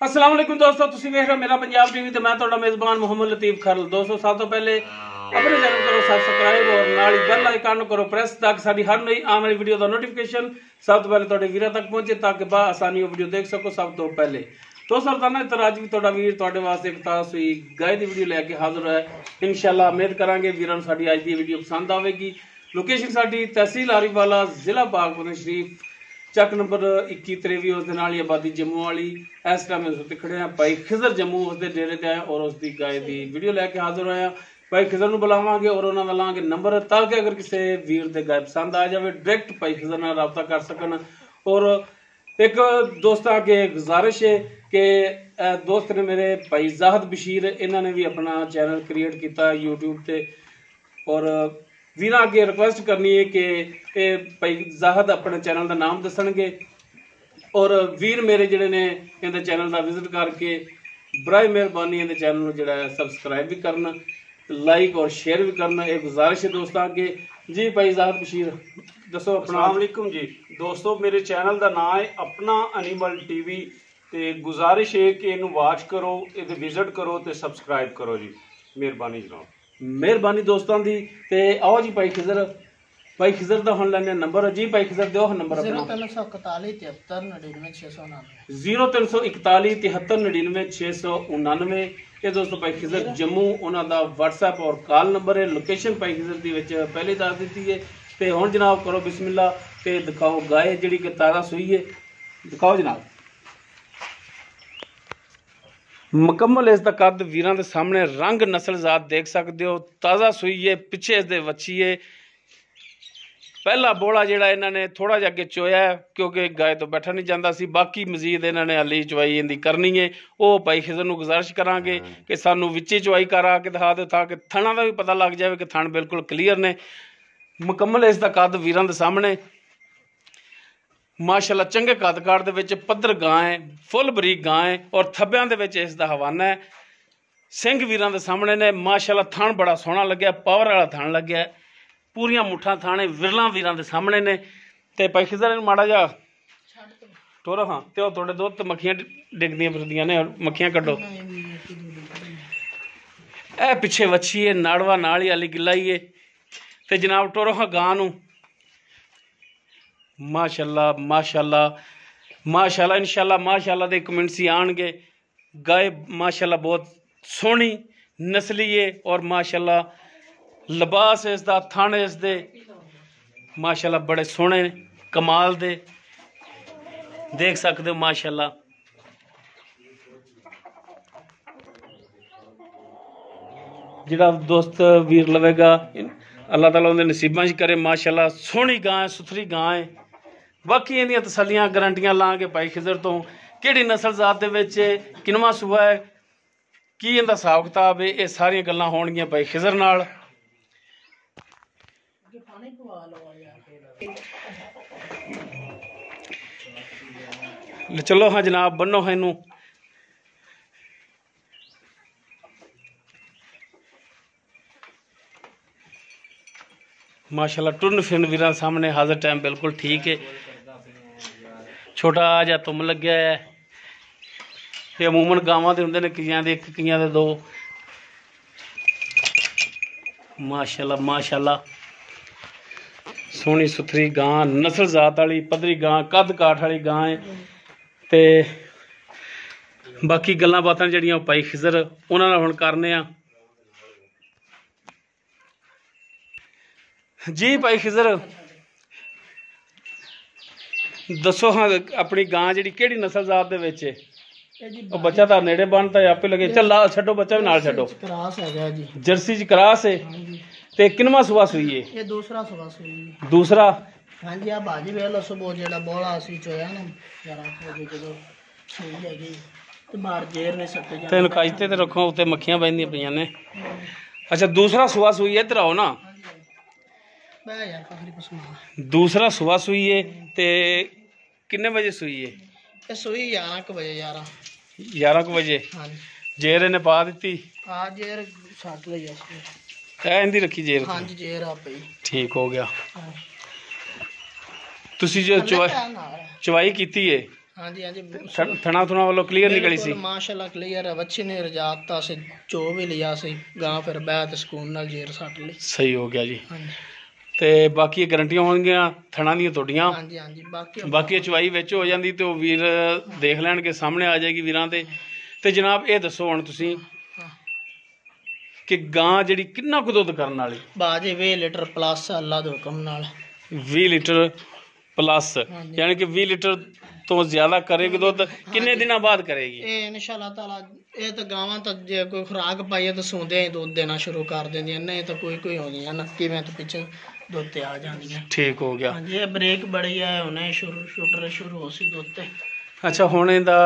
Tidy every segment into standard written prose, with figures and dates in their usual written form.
अस्सलाम वालेकुम दोस्तों, तुसीं वेख रहे हो मेरा पंजाब टीवी ते मैं तुहाडा मेज़बान मोहम्मद लतीफ खरल। दोस्तों सब तो पहले अपने चैनल करो सब्सक्राइब और नाल ही बेल आइकन करो प्रेस ताकि साडी हर नई आने वाली वीडियो का नोटिफिकेशन सब तो पहले तुहाडे वीरां तक पहुंचे ताकि बा आसानी वीडियो देख सको सब तो पहले। दोस्तों रोजाना इस तरह अज भी तुहाडा वीर तुहाडे वास्ते एक तास हुई गाय की वीडियो लैके हाजिर है। इंशाअल्लाह उम्मीद करांगे वीरां नूं साडी अज दी वीडियो पसंद आवेगी। लोकेशन साडी तहसील आरिफवाला जिला पाकपुर शरीफ ਚੱਕ ਨੰਬਰ 21 23 ਉਸ ਦੇ ਨਾਲ ਹੀ ਆਬਾਦੀ ਜੰਮੂ ਵਾਲੀ। ਇਸ ਟਾਈਮ ਉਸ ਉੱਤੇ ਖੜੇ ਆ ਭਾਈ ਖਿਜ਼ਰ ਜੰਮੂ ਉਸ ਦੇ ਡੇਰੇ ਤੇ ਆਏ ਔਰ ਉਸ ਦੀ ਗਾਇ ਦੀ ਵੀਡੀਓ ਲੈ ਕੇ ਹਾਜ਼ਰ ਹੋਏ ਆ। ਭਾਈ ਖਿਜ਼ਰ ਨੂੰ ਬੁਲਾਵਾਂਗੇ ਔਰ ਉਹਨਾਂ ਦਾ ਲਾਂਗੇ ਨੰਬਰ ਤਾਂ ਕਿ ਅਗਰ ਕਿਸੇ ਵੀਰ ਦੇ ਗਾਇ ਪਸੰਦ ਆ ਜਾਵੇ ਡਾਇਰੈਕਟ ਭਾਈ ਖਿਜ਼ਰ ਨਾਲ ਰਾਬਤਾ ਕਰ ਸਕਣ। ਔਰ एक दोस्तों के गुजारिश है कि दोस्त ने मेरे भाई जाहद बशीर इन्होंने भी अपना चैनल क्रिएट किया यूट्यूब पे और वीर अगे रिक्वेस्ट करनी है कि भाई जाहद अपने चैनल का नाम दसणगे और वीर मेरे जिहड़े ने इहदे चैनल का विजिट करके बराए मेहरबानी इहदे चैनल को जिहड़ा सबसक्राइब भी करना लाइक और शेयर भी करना। एक गुजारिश है दोस्तों अगे। जी भाई जाहद बशीर दसो अपना। अस्सलाम वालेकुम जी दोस्तों, मेरे चैनल का नाम है अपना एनिमल टीवी ते गुजारिश है कि इनू वाच करो, इहदे विजिट करो ते सबसक्राइब करो जी, मेहरबानी जनाब। मेहरबानी दोस्तों दी। ते आओ जी भाई खिजर दा हुण लैने नंबर। जी भाई खिजर दिओ नंबर अपना। 0341 73 99 0341 73 99 699। ये दोस्तों भाई खिजर जम्मू उन्हां दा व्हाट्सएप और कॉल नंबर है। लोकेशन भाई खिजर दी विच पहले दस दी है। ते हुण जनाब करो बिस्मिल्लाह ते दिखाओ गाय जिहड़ी कि ताज़ा सूई है। दिखाओ जनाब मुकम्मल इसका कद वीरां दे सामने रंग नस्ल जात देख सकते हो। ताज़ा सूई है, पिछे इसके वच्छी है। पहला बोला जिहड़ा इन्होंने थोड़ा जिहा अगे चोया है क्योंकि गाय तो बैठा नहीं जाता सी। बाकी मजीद इन्होंने हाली चवाई इनकी करनी है। वो भाई खिजर नूं गुजारिश करांगे कि सानू विच चवाई करा के दिखा दो ताकि थणा का भी पता लग जाए कि थण बिल्कुल क्लीयर ने। मुकम्मल इसका कद वीरां दे सामने माशाअल्लाह चंगे कद काट दे विच पद्धर गां है, फुल बरीक गां है और थब्बियां दे विच इसदा हवाना है। सिंह वीरां दे सामने ने माशाअल्लाह थण बड़ा सोहना लग्या, पावर वाला थण लग्या, पूरियां मुठा थाने विरला वीरां दे सामने ने। ते भाई खिजर माड़ा जा टोरा हाँ ते थोड़े दुध ते मक्खियां डिगदियां फिरदियां ने, मक्खियां कड्डो। ए पिछे वच्छी है, नाड़वा नाल ही आली गिला ही है। ते जनाब टोरो हाँ गां नूं माशाअल्लाह माशाअल्लाह माशाअल्लाह इंशाअल्लाह माशाअल्लाह दे कमेंट्स ही आणगे। गाय माशाअल्लाह बहुत सोहनी नस्ली है और माशाअल्लाह लिबास इसदा थण इसदे माशाअल्लाह बड़े सोहने कमाल दे देख सकते हो माशाअल्लाह। जिहड़ा दोस्त वीर लवेगा अल्लाह ताला उन्हें नसीबां च करे। माशाअल्लाह सोहनी गां है, सुथरी गां है। बाकी इहदियां तसल्लियां गारंटियां लांगे भाई खिजर तो किहड़ी नस्ल जात दे विच किनवा सूआ है, की इहदा हिसाब किताब है, ये सारियां गल्लां होणगियां भाई खिजर नाल। चलो हाँ जनाब बनो है इनू। माशाअल्लाह टुरन फिरन वीरां सामने हाजिर टाइम बिल्कुल ठीक है। छोटा जा तुम लग्या है। ये अमूमन गावां दे हुंदे ने कियां दे एक कियां दे दो। माशाअल्लाह माशाअल्लाह सोहनी सुथरी गां, नस्ल जात वाली पद्धरी गां, कद काठ वाली गां है। ते बाकी गल्लां बातां जिहड़ियां भाई खिजर उन्हां नाल हुण करने आ। जी भाई खिजर दसो हाँ अपनी गां जिहड़ी किहड़ी नस्ल जात दे विच है। ਉਹ ਬੱਚਾ ਤਾਂ ਨੇੜੇ ਬੰਨਤਾ ਆਪੇ ਲੱਗੇ। ਚੱਲ ਲਾ ਛੱਡੋ ਬੱਚਾ ਵੀ ਨਾਲ ਛੱਡੋ। ਕਰਾਸ ਹੈਗਾ ਜੀ, ਜਰਸੀ ਚ ਕਰਾਸ ਹੈ। ਤੇ ਕਿੰਨਵਾਂ ਸੂਆ ਸੂਈ ਹੈ? ਇਹ ਦੂਸਰਾ ਸੂਆ ਸੂਈ। ਦੂਸਰਾ ਹਾਂਜੀ ਆ ਬਾਜੀ ਵੇਖ ਲਓ ਸੁਬੋ ਜਿਹੜਾ ਬੋਲਾ ਸੀ ਚੋਇਆ ਨਾ ਜਰਾ ਜਦੋਂ ਸੂਈ ਹੈਗੀ ਤੇ ਬਾਹਰ ਜੇਰ ਨੇ ਸੱਟੇ ਜਾਂਦੇ। ਤੈਨੂੰ ਕਾਇਤੇ ਤੇ ਰੱਖੋ ਉੱਤੇ ਮੱਖੀਆਂ ਬੈਂਦੀਆਂ ਪਈਆਂ ਨੇ। ਅੱਛਾ ਦੂਸਰਾ ਸੂਆ ਸੂਈ ਹੈ। ਇੱਧਰ ਆਓ ਨਾ। ਬੈ ਯਾਰ ਕਾਫੀ ਪਸਮਾ। ਦੂਸਰਾ ਸੂਆ ਸੂਈ ਹੈ ਤੇ ਕਿੰਨੇ ਵਜੇ ਸੂਈ ਹੈ? ਇਹ ਸੂਈ 11 ਵਜੇ 11 ਵਜੇ। ਹਾਂਜੀ ਜੇਰ ਇਹਨੇ ਪਾ ਦਿੱਤੀ। ਆ ਜੇਰ ਛੱਡ ਲਈ ਐ ਇਹਦੀ ਰੱਖੀ ਜੇਰ। ਹਾਂਜੀ ਜੇਰ ਆ ਪਈ। ਠੀਕ ਹੋ ਗਿਆ। ਤੁਸੀਂ ਜੋ ਚਵਾਈ ਕੀਤੀ ਹੈ ਹਾਂਜੀ ਹਾਂਜੀ ਥਣਾ ਥੁਣਾ ਵੱਲੋਂ ਕਲੀਅਰ ਨਿਕਲੀ ਸੀ ਮਾਸ਼ਾਅੱਲਾ ਕਲੀਅਰ ਹੈ। ਬੱਚੀ ਨੇ ਰਜਾਤਾ ਸੀ ਚੋ ਵੀ ਲਿਆ ਸੀ ਗਾਂ ਫਿਰ ਬਹਿ ਤੇ ਸਕੂਨ ਨਾਲ ਜੇਰ ਸੱਟ ਲਈ ਸਹੀ ਹੋ ਗਿਆ ਜੀ ਹਾਂਜੀ ਤੇ ਬਾਕੀ ਗਰੰਟੀਆਂ ਹੋਣਗੀਆਂ ਥਣਾ ਦੀਆਂ ਤੁਹਾਡੀਆਂ ਹਾਂਜੀ ਹਾਂਜੀ ਬਾਕੀ ਚਵਾਈ ਵਿੱਚ ਹੋ ਜਾਂਦੀ ਤੇ ਉਹ ਵੀਰ ਦੇਖ ਲੈਣਗੇ ਸਾਹਮਣੇ ਆ ਜਾਏਗੀ ਵੀਰਾਂ ਤੇ ਜਨਾਬ ਇਹ ਦੱਸੋ ਹੁਣ ਤੁਸੀਂ ਕਿ ਗਾਂ ਜਿਹੜੀ ਕਿੰਨਾ ਕੁ ਦੁੱਧ ਕਰਨ ਵਾਲੀ ਬਾਜੇ 20 ਲੀਟਰ ਪਲੱਸ ਅੱਲਾ ਦੇ ਹੁਕਮ ਨਾਲ 20 ਲੀਟਰ ਪਲੱਸ ਯਾਨੀ ਕਿ 20 ਲੀਟਰ ਤੋਂ ਜ਼ਿਆਦਾ ਕਰੇਗੀ ਦੁੱਧ ਕਿੰਨੇ ਦਿਨਾਂ ਬਾਅਦ ਕਰੇਗੀ ਇਹ ਇਨਸ਼ਾਅੱਲਾ ਤਾਲਾ ਇਹ ਤਾਂ ਗਾਵਾਂ ਤਾਂ ਜੇ ਕੋਈ ਖੁਰਾਕ ਪਾਈਏ ਤਾਂ ਸੌਂਦਿਆਂ ਹੀ ਦੁੱਧ ਦੇਣਾ ਸ਼ੁਰੂ ਕਰ ਦਿੰਦੀਆਂ ਨਹੀਂ ਤਾਂ ਕੋਈ ਆਉਂਦੀਆਂ ਨਾ ਕਿਵੇਂ ਤੋਂ ਪਿੱਛੇ ਦੁੱਧ ਤੇ ਆ ਜਾਂਦੀਆਂ ਠੀਕ ਹੋ ਗਿਆ ਹਾਂਜੀ ਇਹ ਬ੍ਰੇਕ ਬੜੀ ਹੈ ਹੁਣੇ ਸ਼ੁਰੂ ਹੋ ਸੀ ਦੁੱਧ ਤੇ ਅੱਛਾ ਹੁਣ ਇਹਦਾ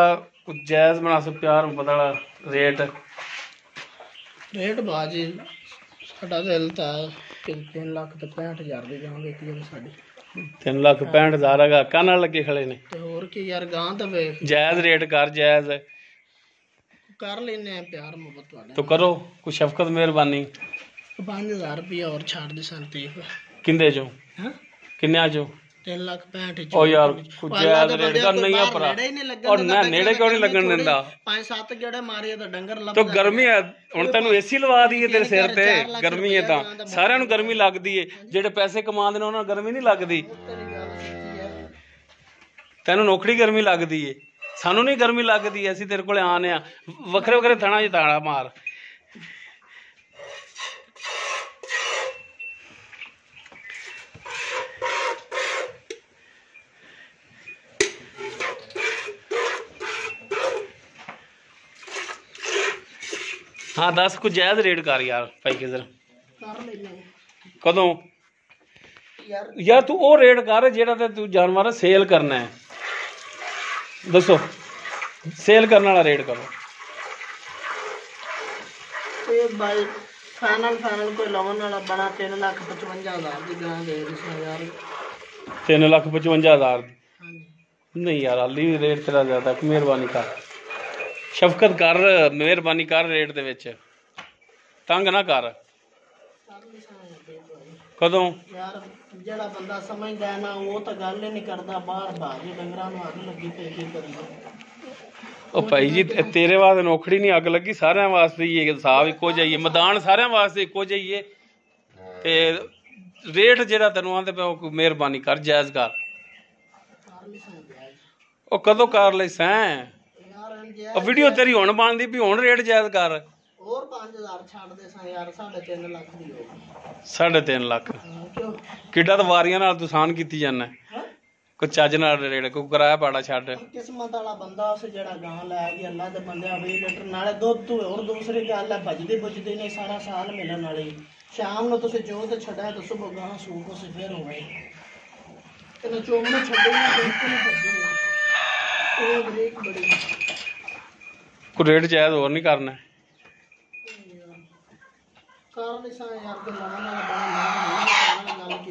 ਜਾਇਜ਼ ਮੁਨਾਸਿਬ ਪਿਆਰ ਬਦਲਾ ਰੇਟ ਬਾਜੀ ਸਾਡਾ ਦਿਲ ਤਾਂ 3,65,000 ਦੀ ਗਾਂ ਵੇਚੀ ਜਾਵੇ ਸਾਡੀ 3,65,000 ਹੈਗਾ ਕੰਨ ਲੱਗੇ ਖੜੇ ਨੇ ਤੇ ਹੋਰ ਕੀ ਯਾਰ ਗਾਂ ਤਾਂ ਵੇਖ ਜਾਇਜ਼ ਰੇਟ ਕਰ ਜਾਇਜ਼ ਕਰ ਲੈਨੇ ਆ ਪਿਆਰ ਮੁਹੱਬਤ ਤੁਹਾਡਾ तो करो कुछ शफकत मेहरबानी 5,000 रुपया और छाड़ दे संतीफ किंदे जो हाँ किन्ने आ जो 3,65,000 ओ यार कुछ जायज रेट कर नहीं है भरा और ना नेड़े क्यों नहीं लगन दिंदा 5-7 गेड़े मारे तो डंगर ਲੱਭ तो गर्मी है ਹੁਣ ਤੈਨੂੰ ਏਸੀ ਲਵਾ ਦਈਏ ਤੇਰੇ ਸਿਰ ਤੇ ਗਰਮੀ ਹੈ ਤਾਂ ਸਾਰਿਆਂ ਨੂੰ ਗਰਮੀ ਲੱਗਦੀ ਏ ਜਿਹੜੇ ਪੈਸੇ ਕਮਾਉਂਦੇ ਨੇ ਉਹਨਾਂ ਨੂੰ ਗਰਮੀ ਨਹੀਂ ਲੱਗਦੀ ਤੈਨੂੰ ਨੌਕਰੀ ਗਰਮੀ ਲੱਗਦੀ ਏ ਸਾਨੂੰ ਨਹੀਂ ਗਰਮੀ ਲੱਗਦੀ ਅਸੀਂ ਤੇਰੇ ਕੋਲੇ ਆਨੇ ਆ ਵੱਖਰੇ ਵੱਖਰੇ ਥਣਾ ਚ ਤਾੜਾ ਮਾਰ हाँ दस कुछ जायज रेट कर यार भाई किधर कदों यार तू वो रेट कर जेड़ा ते तू जानवर सेल करना है दसो सेल करने वाला रेट करो भाई फाइनल कोई लोन वाला बना 3,55,000 की गां दे दिस यार 3,55,000 नहीं यार अली रेट तेरा ज्यादा मेहरबानी कर शफकत कर मेहरबानी कर रेट दे विच तंग ना कर कदों यार जेड़ा बंदा समझदा है ना वो तो गल ही नहीं करदा बाहर भाजी डंगरां नूं अग लगी पे की करिए ओ भाई जी तेरे वास्ते नौकरी नहीं अग लगी सारिਆਂ वास्ते ही हिसाब इको जाइए मैदान सारिਆਂ वास्ते इको जाइए ते रेट जेड़ा तैनूं आंदे पे ओ मेहरबानी कर जायज कर ओ कदों कर ले सैं वीडियो तेरी हुण बनदी भी हुण रेट जायज कर और 5,000 छाड़ दे सा यार 3.5 लाख दी हो 3.5 लाख क्यों किड्डा तो वारियां नाल तू सान कीती जाना कोई चज नाल रेट कोई किराया पाड़ा छड्ड किस्मत वाला बंदा उस जेड़ा गां लै गया अल्लाह दे बंदे 20 लीटर नाले दुध तू और दूसरी गल है भजदी बुजदी नहीं सारा साल मिलन वाली शाम ਨੂੰ ਤੁਸੀਂ ਜੋ ਤੇ ਛੱਡਿਆ ਤਾਂ ਸਵੇਰ ਗਾਂ ਸੂਕ ਉਸ ਫੇਰ ਹੋਵੇ ਤੇ ਚੋਮ ਨੂੰ ਛੱਡੇ ਨਾ ਦੇਖ ਕੇ ਭੱਜੇ ਉਹ ਬ੍ਰੇਕ ਬੜੀ ਕੋਈ ਰੇਟ ਜਾਇਜ਼ ਹੋਰ ਨਹੀਂ ਕਰਨਾ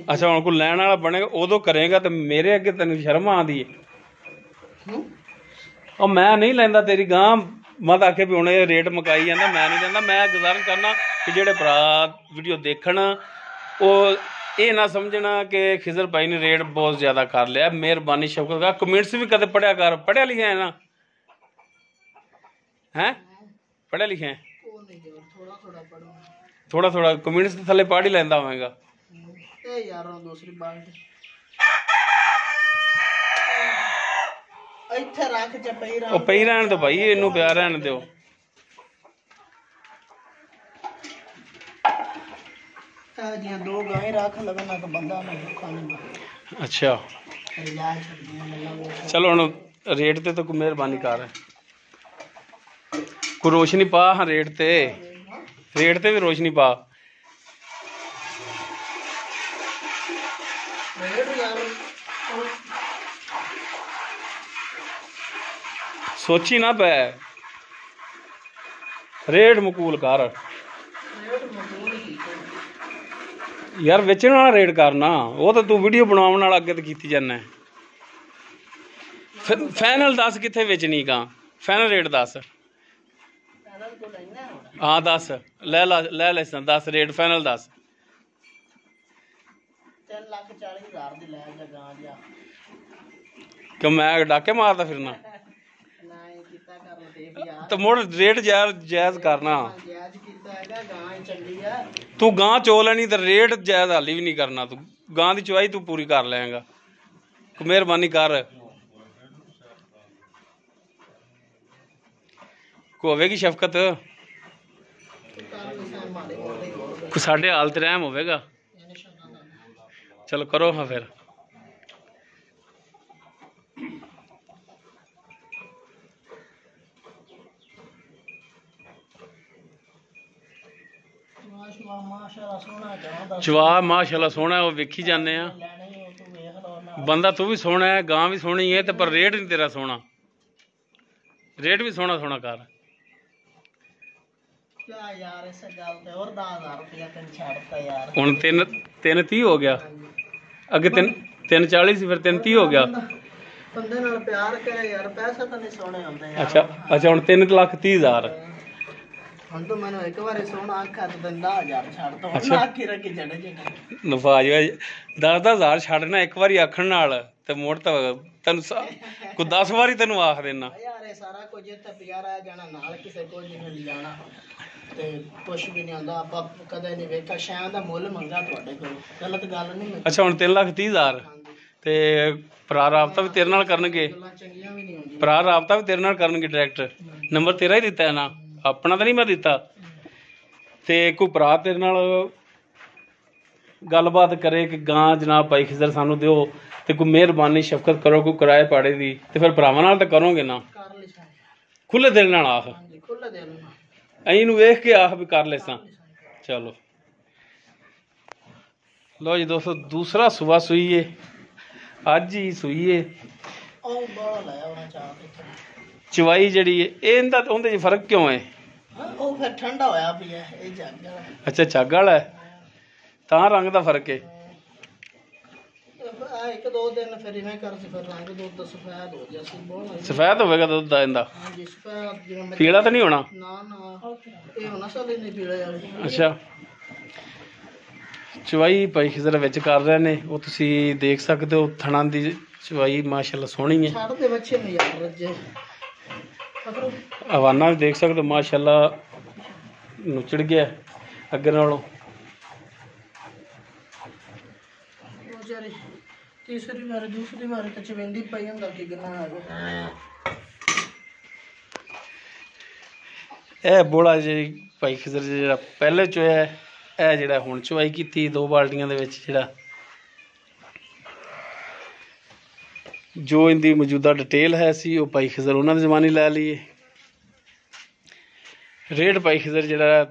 अच्छा हम कोई लैन वाला बनेगा उदो करेगा तो मेरे अगे तेन शर्म आती है और मैं नहीं लेंदा तेरी गां मत आखे भी हुणे रेट मकाई जांदा मैं नहीं देंदा मैं गुजारिश करना कि जेड़े भरा वीडियो देखण वो ये ना समझना कि खिजर भाई ने रेट बहुत ज्यादा कर लिया मेहरबानी शफकत का कमेंट्स भी कदे पढ़िया कर पढ़िया लिखिया है ना हैं पढ़िया लिखे थोड़ा थोड़ा कमेंट्स तो थले पढ़ ही लेंदा होवेगा ए यार दूसरी बात ਇੱਥੇ ਰੱਖ ਚ ਪਈ ਰਹਿਣ ਉਹ ਪਈ ਰਹਿਣ ਤੇ ਭਾਈ ਇਹਨੂੰ ਪਿਆਰ ਰਹਿਣ ਦਿਓ ਆ ਦੀਆਂ ਦੋ ਗਾਂ ਰੱਖ ਲਗਣਾ ਤਾਂ ਬੰਦਾ ਨਾ ਭੁੱਖਾ ਨਹੀਂ ਅੱਛਾ ਚਲੋ ਹੁਣ ਰੇਟ ਤੇ ਤਾਂ ਕੋਈ ਮਿਹਰਬਾਨੀ ਕਰ ਕੋਈ ਰੋਸ਼ਨੀ ਪਾ ਹਾਂ ਰੇਟ ਤੇ ਵੀ ਰੋਸ਼ਨੀ ਪਾ सोची ना पै रेट मकूल कर यार बेचने वाला रेट करना वो तो तू वीडियो बनाने वाला अगे तो की जाना फाइनल दस कितने बेचनी का फाइनल रेट दस हाँ दस ले ले 10 रेट फाइनल 10 3,40,000 दी ले जा गां जा ਕਿ ਮੈਂ ਡਾਕੇ ਮਾਰਦਾ ਫਿਰਨਾ ਨਾ ਇਹ ਕੀਤਾ ਕਰ ਲਤੀਫ ਯਾਰ ਤੇ ਮੁੜ ਰੇਟ ਜਾਇਜ਼ ਕਰਨਾ। ਜਾਇਜ਼ ਕੀਤਾ ਹੈਗਾ ਗਾਂ ਹੀ ਚੰਗੀ ਆ ਤੂੰ ਗਾਂ ਚੋ ਲੈਣੀ ਤੇ ਰੇਟ ਜਾਇਜ਼ ਹਾਲੀ ਵੀ ਨਹੀਂ ਕਰਨਾ। ਤੂੰ ਗਾਂ ਦੀ ਚਵਾਈ ਤੂੰ ਪੂਰੀ ਕਰ ਲਏਗਾ। ਮਿਹਰਬਾਨੀ ਕਰ ਕੋ ਹੋਵੇਗੀ ਸ਼ਫਕਤ ਕੋਈ ਸਾਡੇ ਹਾਲ ਤੇ ਰਹਿਮ ਹੋਵੇਗਾ। ਚਲੋ ਕਰੋ ਹਾਂ ਫਿਰ ਜਵਾਬ ਮਾਸ਼ਾਅੱਲਾ ਸੋਹਣਾ ਉਹ ਵੇਖੀ ਜਾਂਦੇ ਆ। ਬੰਦਾ ਤੂੰ ਵੀ ਸੋਹਣਾ ਹੈ ਗਾਂ ਵੀ ਸੋਹਣੀ ਹੈ ਤੇ ਪਰ ਰੇਟ ਨਹੀਂ ਤੇਰਾ ਸੋਹਣਾ। ਰੇਟ ਵੀ ਸੋਹਣਾ ਸੋਹਣਾ ਕਰ ਕਿਆ ਯਾਰ ਇਸ ਗੱਲ ਤੇ ਹੋਰ 10000 ਰੁਪਇਆ ਤੈਨੂੰ ਛੱਡਤਾ ਯਾਰ। ਹੁਣ 330 ਹੋ ਗਿਆ। ਅੱਗੇ 340 ਸੀ ਫਿਰ 330 ਹੋ ਗਿਆ। ਬੰਦੇ ਨਾਲ ਪਿਆਰ ਕਰੇ ਯਾਰ ਪੈਸਾ ਤਾਂ ਨਹੀਂ ਸੋਹਣੇ ਹੁੰਦੇ ਯਾਰ। ਅੱਛਾ ਹੁਣ 3,30,000 ਹੁਣ ਤਾਂ ਮੈਨੂੰ ਇੱਕ ਵਾਰੀ ਸੋਹਣਾ ਅੱਖਾਂ ਤੇ 10,000 ਛੱਡ ਦੋ ਹੁਣ ਆਖੀ ਰੱਖੀ ਜੜੇ ਜੇ ਨਫਾਜ 10,000 ਛੱਡਣਾ ਇੱਕ ਵਾਰੀ ਆਖਣ ਨਾਲ ਤੇ ਮੁੜ ਤਾਂ ਤੈਨੂੰ ਕੋਈ 10 ਵਾਰੀ ਤੈਨੂੰ ਆਖ ਦੇਣਾ ਯਾਰ ਇਹ ਸਾਰਾ ਕੁਝ ਇੱਥੇ ਪਿਆ ਰਹਿ ਜਾਣਾ ਨਾਲ ਕਿਸੇ ਕੁਝ ਨਹੀਂ ਲਿਜਾਣਾ ਤੇ ਕੁਛ ਵੀ ਨਹੀਂ ਆਉਂਦਾ। ਆਪਾਂ ਕਦੇ ਨਹੀਂ ਵੇਖਿਆ ਸ਼ਾਇਦ ਦਾ ਮੁੱਲ ਮੰਗਾ ਤੁਹਾਡੇ ਕੋਲ ਗਲਤ ਗੱਲ ਨਹੀਂ। ਅੱਛਾ ਹੁਣ 3,30,000 ਤੇ ਭਰਾ ਰਾਬਤਾ ਵੀ ਤੇਰੇ ਨਾਲ ਕਰਨਗੇ। ਗੱਲਾਂ ਚੰਗੀਆਂ ਵੀ ਨਹੀਂ ਹੁੰਦੀਆਂ। ਭਰਾ ਰਾਬਤਾ ਵੀ ਤੇਰੇ ਨਾਲ ਕਰਨਗੇ ਡਾਇਰੈਕਟ। ਨੰਬਰ ਤੇਰਾ ਹੀ ਦਿੱਤਾ ਹੈ ਨਾ ਆਪਣਾ ਤਾਂ ਨਹੀਂ ਮੈਂ ਦਿੱਤਾ। ਤੇ ਕੋਈ ਭਰਾ ਤੇਰੇ ਨਾਲ ਗੱਲਬਾਤ ਕਰੇ ਕਿ ਗਾਂ ਜਨਾਬ ਭਾਈ ਖਿਜ਼ਰ ਸਾਨੂੰ ਦਿਓ ਤੇ ਕੋਈ ਮਿਹਰਬਾਨੀ ਸ਼ਫਕਤ ਕਰੋ ਕੋਈ ਕਿਰਾਏ ਪਾੜੇ ਦੀ ਤੇ ਫਿਰ ਭਰਾਵਾਂ ਨਾਲ ਤਾਂ ਕਰੋਗੇ ਨਾ। ਕਰ ਲਈ ਸਾਂ ਖੁੱਲੇ ਦਿਲ ਨਾਲ ਆਖ ਹਾਂਜੀ ਖੁੱਲਾ ਦੇ ਲਓ ਐਂ ਨੂੰ ਵੇਖ ਕੇ ਆਖ ਵੀ ਕਰ ਲੈ ਸਾਂ। ਚਲੋ ਲੋ ਜੀ ਦੋਸਤੋ ਦੂਸਰਾ ਸੁਬਾ ਸੂਈ ਏ ਅੱਜ ਹੀ ਸੂਈ ਏ। ਉਹ ਬਾਲ ਹੈ ਉਹਨਾਂ ਚਾਹ ਚਵਾਈ ਜਿਹੜੀ ਏ ਇਹਦਾ ਉਹਦੇ 'ਚ ਫਰਕ ਕਿਉਂ ਹੈ? ਉਹ ਫਿਰ ਠੰਡਾ ਹੋਇਆ ਪਿਆ ਇਹ ਜੱਗ ਵਾਲਾ। ਅੱਛਾ ਝੱਗ ਵਾਲਾ ਹੈ ਤਾਂ ਰੰਗ ਦਾ ਫਰਕ ਹੈ। ਇੱਕ ਦੋ ਦਿਨ ਫਿਰ ਇਵੇਂ ਕਰ ਸੀ ਫਿਰ ਰੰਗ ਦੁੱਧ ਸਫੈਦ ਹੋ ਗਿਆ ਸੀ ਬਹੁਤ ਸਫੈਦ ਹੋਵੇਗਾ ਦੁੱਧ ਦਾ ਇਹਦਾ ਹਾਂਜੀ ਸਫੈਦ ਜਿਵੇਂ ਪੀਲਾ ਤਾਂ ਨਹੀਂ ਹੋਣਾ? ਨਾ ਨਾ ਇਹ ਹੋਣਾ ਸਾਲੇ ਨਹੀਂ ਪੀਲਾ ਯਾਰ। ਅੱਛਾ ਚਵਾਈ ਭਾਈ ਖਿਜ਼ਰ ਵਿੱਚ ਕਰ ਰਹੇ ਨੇ ਉਹ ਤੁਸੀਂ ਦੇਖ ਸਕਦੇ ਹੋ। ਥਣਾ ਦੀ ਚਵਾਈ ਮਾਸ਼ਾਅੱਲਾ ਸੋਹਣੀ ਹੈ। ਛੱਡ ਦੇ ਬੱਚੇ ਨੂੰ ਯਾਰ ਰੱਜੇ ਹਵਾਨਾ ਵੀ ਦੇਖ ਸਕਦੇ ਹੋ ਮਾਸ਼ਾਅੱਲਾ ਨੁਚੜ ਗਿਆ ਅੱਗੇ ਨਾਲੋਂ। ਵਿਚਾਰੀ ਤੀਸਰੀ ਵਾਰ ਦੂਸਰੀ ਵਾਰ ਤਾਂ ਚਵੰਦੀ ਪਈ ਹੁੰਦਾ ਕਿ ਗਨਾ ਆ ਗਿਆ। ਇਹ ਬੋਲਾ ਜੀ ਭਾਈ ਖਿਜ਼ਰ ਜਿਹੜਾ ਪਹਿਲੇ ਚੋਇਆ ਇਹ ਜਿਹੜਾ ਹੁਣ ਚਵਾਈ ਕੀਤੀ 2 ਬਾਲਟੀਆਂ ਦੇ ਵਿੱਚ ਜਿਹੜਾ ਜੋ ਇਹਦੀ ਮੌਜੂਦਾ ਡਿਟੇਲ ਹੈ ਸੀ ਉਹ ਭਾਈ ਖਿਜ਼ਰ ਉਹਨਾਂ ਦੇ ਜ਼ਮਾਨੇ ਲੈ ਲਈਏ। ਰੇਟ ਭਾਈ ਖਿਜ਼ਰ ਜਿਹੜਾ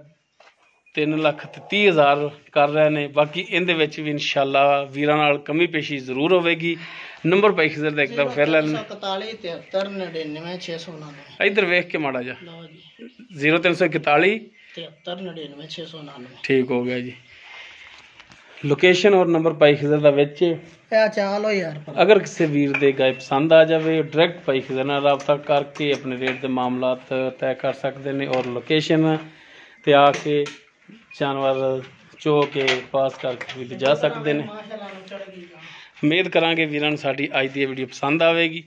3,30,000 ਕਰ ਰਹੇ ਨੇ। ਬਾਕੀ ਇਹਦੇ ਵਿੱਚ ਵੀ ਇਨਸ਼ਾਅੱਲਾ ਵੀਰਾਂ ਨਾਲ ਕਮੀ ਪੇਸ਼ੀ ਜ਼ਰੂਰ ਹੋਵੇਗੀ। ਨੰਬਰ ਭਾਈ ਖਿਜ਼ਰ ਦਾ ਇੱਕ ਦਫਾ ਫਿਰ ਲੈ ਲੈਣਾ 41 73 99 699 ਇੱਧਰ ਵੇਖ ਕੇ ਮਾੜਾ ਜਾ ਲਓ ਜੀ 0341 73 99 699 ਠੀਕ ਹੋ ਗਿਆ ਜੀ। ਲੋਕੇਸ਼ਨ ਔਰ ਨੰਬਰ ਭਾਈ ਖਿਜ਼ਰ ਦਾ ਵਿੱਚ ਇਹ ਚਾਲੋ ਯਾਰ ਅਗਰ ਕਿਸੇ ਵੀਰ ਦੇ ਗਾਇ ਪਸੰਦ ਆ ਜਾਵੇ ਡਾਇਰੈਕਟ ਭਾਈ ਖਿਜ਼ਰ ਨਾਲ ਰਾਬਤਾ ਕਰਕੇ ਆਪਣੇ ਰੇਟ ਦੇ ਮਾਮਲਾਤ ਤੈਅ ਕਰ ਸਕਦੇ ਨੇ ਔਰ ਲੋਕੇਸ਼ਨ ਤੇ ਆ ਕੇ ਜਾਨਵਰ ਚੋ ਕੇ ਪਾਸ ਕਰਕੇ ਵੀ ਲਿਜਾ ਸਕਦੇ ਨੇ। ਉਮੀਦ ਕਰਾਂਗੇ ਵੀਰਾਂ ਨੂੰ ਸਾਡੀ ਅੱਜ ਦੀ ਵੀਡੀਓ ਪਸੰਦ ਆਵੇਗੀ।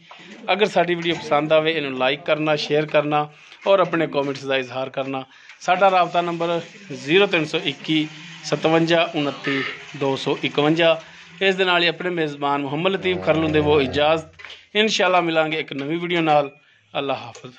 ਅਗਰ ਸਾਡੀ ਵੀਡੀਓ ਪਸੰਦ ਆਵੇ ਇਹਨੂੰ ਲਾਈਕ ਕਰਨਾ ਸ਼ੇਅਰ ਕਰਨਾ ਔਰ ਆਪਣੇ ਕਮੈਂਟਸ ਦਾ ਇਜ਼ਹਾਰ ਕਰਨਾ। ਸਾਡਾ ਰਾਬਤਾ ਨੰਬਰ 0321 57 29 251। ਇਸ ਦੇ ਨਾਲ ਹੀ ਆਪਣੇ ਮੇਜ਼ਬਾਨ ਮੁਹੰਮਦ ਲਤੀਫ ਖਰਲ ਹੁੰਦੇ ਉਹ ਇਜਾਜ਼ਤ। ਇਨਸ਼ਾਅੱਲਾ ਮਿਲਾਂਗੇ ਇੱਕ ਨਵੀਂ ਵੀਡੀਓ ਨਾਲ। ਅੱਲਾ ਹਾਫਿਜ਼।